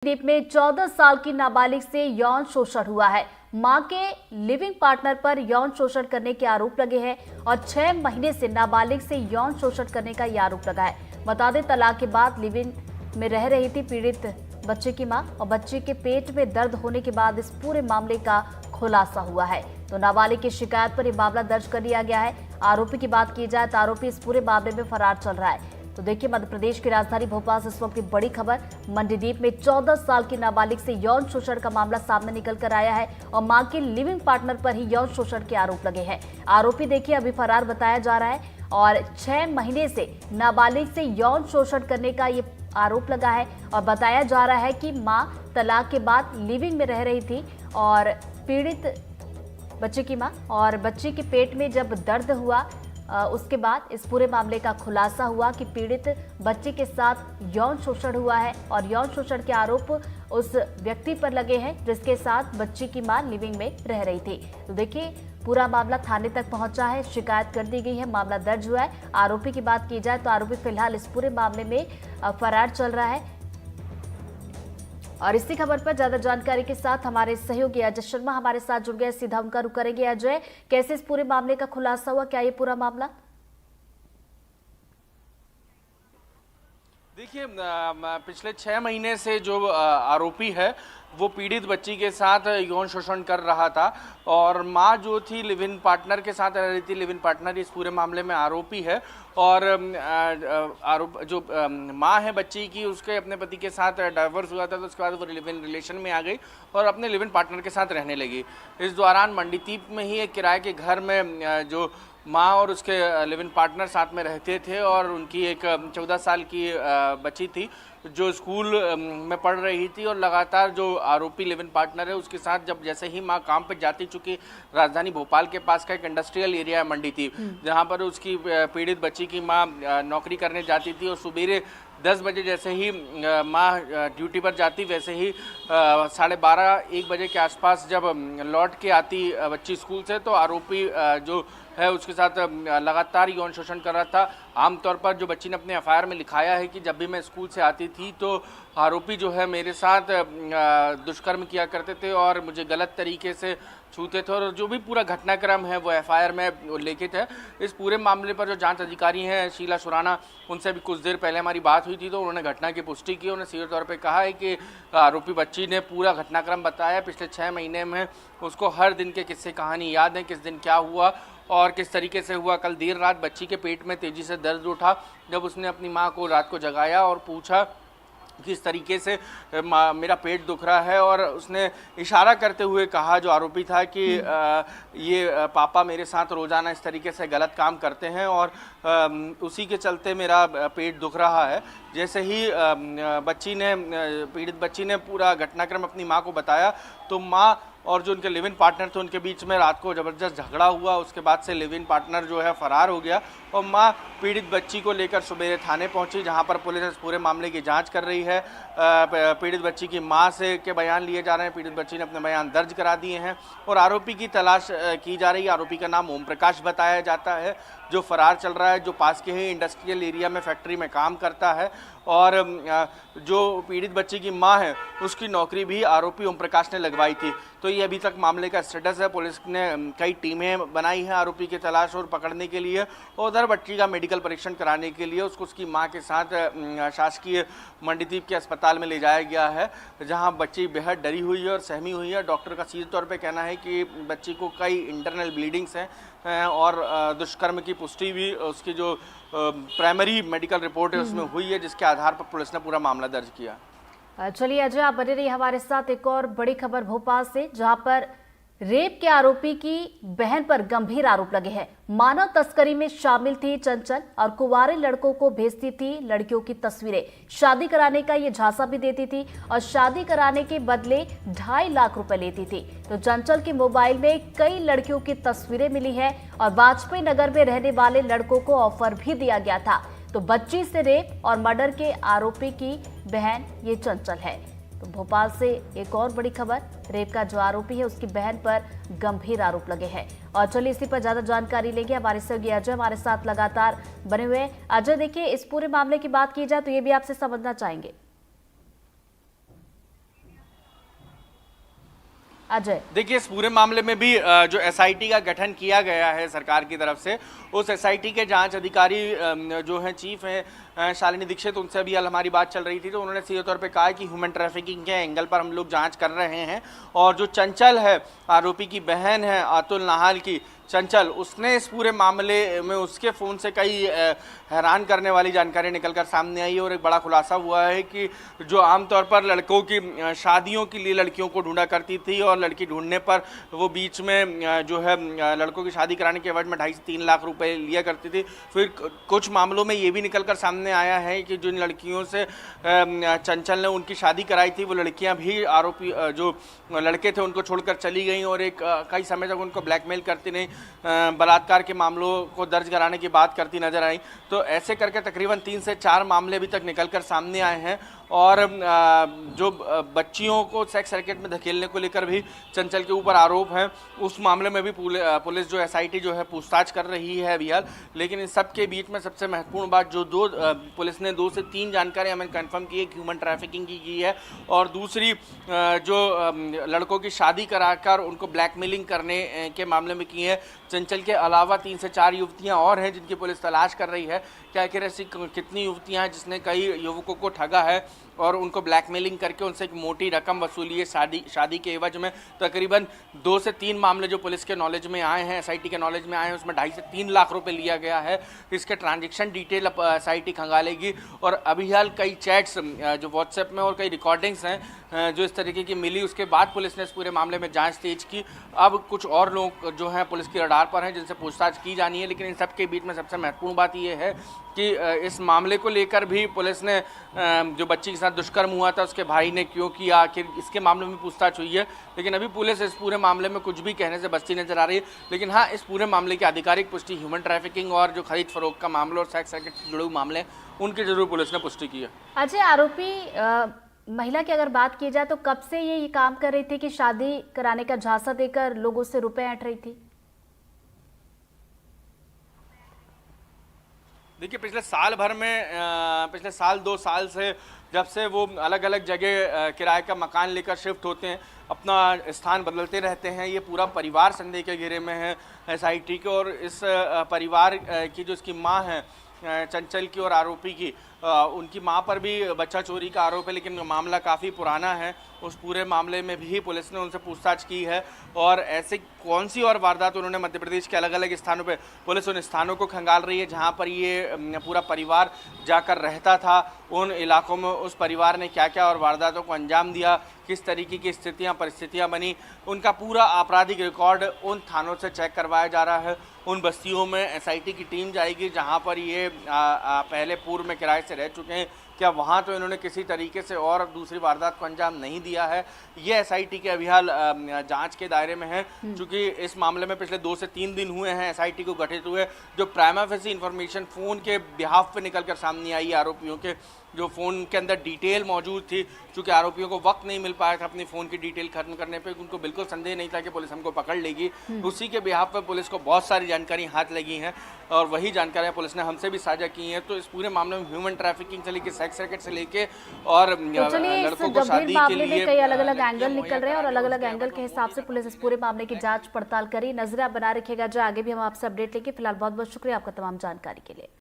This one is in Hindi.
द्वीप में 14 साल की नाबालिग से यौन शोषण हुआ है। मां के लिविंग पार्टनर पर यौन शोषण करने के आरोप लगे हैं और 6 महीने से नाबालिग से यौन शोषण करने का यह आरोप लगा है। बता दें, तलाक के बाद लिविंग में रह रही थी पीड़ित बच्चे की मां और बच्चे के पेट में दर्द होने के बाद इस पूरे मामले का खुलासा हुआ है। तो नाबालिग की शिकायत पर यह मामला दर्ज कर लिया गया है। आरोपी की बात की जाए तो आरोपी इस पूरे मामले में फरार चल रहा है। तो देखिए, मध्य प्रदेश की राजधानी भोपाल से इस वक्त की बड़ी खबर। मंडीदीप में 14 साल की नाबालिग से यौन शोषण का मामला सामने निकल कर आया है और मां के लिविंग पार्टनर पर ही यौन शोषण के आरोप लगे हैं। आरोपी देखिए अभी फरार बताया जा रहा है और 6 महीने से नाबालिग से यौन शोषण करने का ये आरोप लगा है और बताया जा रहा है कि मां तलाक के बाद लिविंग में रह रही थी और पीड़ित बच्चे की मां और बच्चे के पेट में जब दर्द हुआ उसके बाद इस पूरे मामले का खुलासा हुआ कि पीड़ित बच्चे के साथ यौन शोषण हुआ है और यौन शोषण के आरोप उस व्यक्ति पर लगे हैं जिसके साथ बच्ची की मां लिविंग में रह रही थी। तो देखिए, पूरा मामला थाने तक पहुंचा है, शिकायत कर दी गई है, मामला दर्ज हुआ है। आरोपी की बात की जाए तो आरोपी फिलहाल इस पूरे मामले में फरार चल रहा है। और इसी खबर पर ज्यादा जानकारी के साथ हमारे सहयोगी अजय शर्मा हमारे साथ जुड़ गए, सीधा उनका रुख करेंगे। अजय, कैसे इस पूरे मामले का खुलासा हुआ, क्या ये पूरा मामला? देखिए, पिछले 6 महीने से जो आरोपी है वो पीड़ित बच्ची के साथ यौन शोषण कर रहा था और माँ जो थी लिव इन पार्टनर के साथ रह रही थी। लिव इन पार्टनर इस पूरे मामले में आरोपी है और आरोप जो माँ है बच्ची की, उसके अपने पति के साथ डाइवोर्स हुआ था, तो उसके बाद वो लिव इन रिलेशन में आ गई और अपने लिव इन पार्टनर के साथ रहने लगी। इस दौरान मंडीदीप में ही एक किराए के घर में जो माँ और उसके लिव इन पार्टनर साथ में रहते थे और उनकी एक 14 साल की बच्ची थी जो स्कूल में पढ़ रही थी और लगातार जो आरोपी लिव इन पार्टनर है उसके साथ जब जैसे ही माँ काम पे जाती, चूँकि राजधानी भोपाल के पास का एक इंडस्ट्रियल एरिया है मंडीदीप, जहाँ पर उसकी पीड़ित बच्ची की माँ नौकरी करने जाती थी और सुबेरे 10 बजे जैसे ही माँ ड्यूटी पर जाती, वैसे ही 12:30-1 बजे के आसपास जब लौट के आती बच्ची स्कूल से, तो आरोपी जो है उसके साथ लगातार यौन शोषण कर रहा था। आमतौर पर जो बच्ची ने अपने एफआईआर में लिखाया है कि जब भी मैं स्कूल से आती थी तो आरोपी जो है मेरे साथ दुष्कर्म किया करते थे और मुझे गलत तरीके से छूते थे, और जो भी पूरा घटनाक्रम है वो एफआईआर में उल्लेखित है। इस पूरे मामले पर जो जांच अधिकारी हैं शीला सुराना, उनसे भी कुछ देर पहले हमारी बात हुई थी तो उन्होंने घटना की पुष्टि की। उन्होंने सीधे तौर पे कहा है कि आरोपी बच्ची ने पूरा घटनाक्रम बताया। पिछले 6 महीने में उसको हर दिन के किस्से कहानी याद है, किस दिन क्या हुआ और किस तरीके से हुआ। कल देर रात बच्ची के पेट में तेज़ी से दर्द उठा जब उसने अपनी माँ को रात को जगाया और पूछा किस तरीके से मेरा पेट दुख रहा है, और उसने इशारा करते हुए कहा, जो आरोपी था, कि ये पापा मेरे साथ रोज़ाना इस तरीके से गलत काम करते हैं और उसी के चलते मेरा पेट दुख रहा है। जैसे ही पीड़ित बच्ची ने पूरा घटनाक्रम अपनी माँ को बताया तो माँ और जो उनके लिव इन पार्टनर थे उनके बीच में रात को ज़बरदस्त झगड़ा हुआ। उसके बाद से लिव इन पार्टनर जो है फरार हो गया और माँ पीड़ित बच्ची को लेकर सुबह थाने पहुंची, जहां पर पुलिस इस पूरे मामले की जांच कर रही है। पीड़ित बच्ची की माँ से के बयान लिए जा रहे हैं। पीड़ित बच्ची ने अपने बयान दर्ज करा दिए हैं और आरोपी की तलाश की जा रही है। आरोपी का नाम ओम प्रकाश बताया जाता है, जो फरार चल रहा है, जो पास के ही इंडस्ट्रियल एरिया में फैक्ट्री में काम करता है, और जो पीड़ित बच्ची की मां है उसकी नौकरी भी आरोपी ओम प्रकाश ने लगवाई थी। तो ये अभी तक मामले का स्टेटस है। पुलिस ने कई टीमें बनाई हैं आरोपी की तलाश और पकड़ने के लिए, और उधर बच्ची का मेडिकल परीक्षण कराने के लिए उसको उसकी मां के साथ शासकीय मंडीदीप के अस्पताल में ले जाया गया है, जहां बच्ची बेहद डरी हुई है और सहमी हुई है। डॉक्टर का सीधे तौर पे कहना है कि बच्ची को कई इंटरनल ब्लीडिंग्स हैं और दुष्कर्म की पुष्टि भी उसकी जो प्राइमरी मेडिकल रिपोर्ट है उसमें हुई है, जिसके आधार पर पुलिस ने पूरा मामला दर्ज किया। चलिए अजय, आप बने रहिए हमारे साथ। एक और बड़ी खबर भोपाल से, जहां पर रेप के आरोपी की बहन पर गंभीर आरोप लगे हैं। मानव तस्करी में शामिल थी चंचल और कुंवारे लड़कों को भेजती थी लड़कियों की तस्वीरें। शादी कराने का ये झांसा भी देती थी और शादी कराने के बदले 2.5 लाख रुपए लेती थी। तो चंचल के मोबाइल में कई लड़कियों की तस्वीरें मिली है और वाजपेयी नगर में रहने वाले लड़कों को ऑफर भी दिया गया था। तो बच्ची से रेप और मर्डर के आरोपी की बहन ये चंचल है। तो भोपाल से एक और बड़ी खबर, रेप का जो आरोपी है उसकी बहन पर गंभीर आरोप लगे हैं। और चलिए इसी पर ज्यादा जानकारी लेंगे, हमारे सहयोगी अजय हमारे साथ लगातार बने हुए हैं। अजय, देखिए, इस पूरे मामले की बात की जाए तो ये भी आपसे समझना चाहेंगे। अजय। देखिए, इस पूरे मामले में भी जो एसआईटी का गठन किया गया है सरकार की तरफ से, उस एसआईटी के जांच अधिकारी जो हैं चीफ हैं शालिनी दीक्षित, उनसे अभी हमारी बात चल रही थी, तो उन्होंने सीधे तौर पे कहा कि ह्यूमन ट्रैफिकिंग के एंगल पर हम लोग जांच कर रहे हैं। और जो चंचल है, आरोपी की बहन है अतुल नाहल की, चंचल, उसने इस पूरे मामले में उसके फ़ोन से कई हैरान करने वाली जानकारी निकलकर सामने आई है। और एक बड़ा खुलासा हुआ है कि जो आमतौर पर लड़कों की शादियों के लिए लड़कियों को ढूंढा करती थी, और लड़की ढूंढने पर वो बीच में जो है लड़कों की शादी कराने के एवज में 2.5 से 3 लाख रुपए लिया करती थी। फिर कुछ मामलों में ये भी निकलकर सामने आया है कि जिन लड़कियों से चंचल ने उनकी शादी कराई थी, वो लड़कियां भी आरोपी जो लड़के थे उनको छोड़कर चली गई, और एक कई समय तक उनको ब्लैकमेल करती नहीं, बलात्कार के मामलों को दर्ज कराने की बात करती नजर आई। तो ऐसे करके तकरीबन 3 से 4 मामले अभी तक निकलकर सामने आए हैं। और जो बच्चियों को सेक्स रैकेट में धकेलने को लेकर भी चंचल के ऊपर आरोप हैं, उस मामले में भी पुलिस जो एसआईटी जो है पूछताछ कर रही है अभी हाल। लेकिन इन सब के बीच में सबसे महत्वपूर्ण बात जो पुलिस ने 2 से 3 जानकारी हमें कंफर्म की है कि ह्यूमन ट्रैफिकिंग की है, और दूसरी जो लड़कों की शादी कराकर उनको ब्लैकमेलिंग करने के मामले में की है। चंचल के अलावा 3 से 4 युवतियां और हैं जिनकी पुलिस तलाश कर रही है कि आखिर ऐसी कितनी युवतियां हैं जिसने कई युवकों को ठगा है और उनको ब्लैकमेलिंग करके उनसे एक मोटी रकम वसूली है शादी के एवज में। तकरीबन 2 से 3 मामले जो पुलिस के नॉलेज में आए हैं, एसआईटी के नॉलेज में आए हैं, उसमें 2.5 से 3 लाख रुपए लिया गया है। इसके ट्रांजैक्शन डिटेल एसआईटी खंगालेगी। और अभी हाल कई चैट्स जो व्हाट्सएप में और कई रिकॉर्डिंग्स हैं जो इस तरीके की मिली, उसके बाद पुलिस ने इस पूरे मामले में जांच तेज की। अब कुछ और लोग जो हैं पुलिस की रडार पर हैं जिनसे पूछताछ की जानी है। लेकिन इन सब के बीच में सबसे महत्वपूर्ण बात यह है कि इस मामले को लेकर भी पुलिस ने जो बच्ची के साथ दुष्कर्म हुआ था उसके भाई ने क्यों किया, आखिर इसके मामले में पूछताछ हुई है। लेकिन अभी पुलिस इस पूरे मामले में कुछ भी कहने से बचती नजर आ रही है। लेकिन हाँ, इस पूरे मामले की आधिकारिक पुष्टि ह्यूमन ट्रैफिकिंग और जो खरीद फरोख्त का मामला और सेक्स रैकेट से जुड़े हुए मामले उनकी जरूर पुलिस ने पुष्टि की है। अजय, आरोपी महिला की अगर बात की जाए तो कब से ये काम कर रही थी कि शादी कराने का झांसा देकर लोगों से रुपए ऐंठ रही थी? देखिए, पिछले साल भर में पिछले साल 2 साल से जब से वो अलग अलग जगह किराए का मकान लेकर शिफ्ट होते हैं, अपना स्थान बदलते रहते हैं, ये पूरा परिवार संदेह के घेरे में है एसआईटी के। और इस परिवार की जो इसकी माँ है चंचल की और आरोपी की, उनकी मां पर भी बच्चा चोरी का आरोप है। लेकिन मामला काफ़ी पुराना है। उस पूरे मामले में भी पुलिस ने उनसे पूछताछ की है। और ऐसे कौन सी और वारदात उन्होंने मध्य प्रदेश के अलग अलग स्थानों पे, पुलिस उन स्थानों को खंगाल रही है जहां पर ये पूरा परिवार जाकर रहता था। उन इलाकों में उस परिवार ने क्या क्या और वारदातों को अंजाम दिया, किस तरीके की स्थितियां परिस्थितियां बनी, उनका पूरा आपराधिक रिकॉर्ड उन थानों से चेक करवाया जा रहा है। उन बस्तियों में एसआईटी की टीम जाएगी जहां पर ये पहले पूर्व में किराए से रह चुके हैं, क्या वहाँ तो इन्होंने किसी तरीके से और दूसरी वारदात को अंजाम नहीं दिया है। ये एसआईटी के अभी हाल जांच के दायरे में है। क्योंकि इस मामले में पिछले 2 से 3 दिन हुए हैं एसआईटी को गठित हुए, जो प्राइमा फेसी इन्फॉर्मेशन फ़ोन के बिहाफ पे निकल कर सामने आई आरोपियों के, जो फ़ोन के अंदर डिटेल मौजूद थी। चूँकि आरोपियों को वक्त नहीं मिल पाया था अपनी फ़ोन की डिटेल खत्म करने पे, उनको बिल्कुल संदेह नहीं था कि पुलिस हमको पकड़ लेगी। उसी के बिहाफ पे पुलिस को बहुत सारी जानकारी हाथ लगी हैं और वही जानकारियाँ पुलिस ने हमसे भी साझा की हैं। तो इस पूरे मामले में ह्यूमन ट्रैफिकिंग से लेकर सेक्स रैकेट से लेके और लड़कों को शादी के लिए कई अलग अलग एंगल निकल रहे हैं और अलग अलग एंगल के हिसाब से पुलिस इस पूरे मामले की जांच पड़ताल करी। नजरें आप बना रखिएगा, जो आगे भी हम आपसे अपडेट लेंगे। फिलहाल बहुत बहुत शुक्रिया आपका तमाम जानकारी के लिए।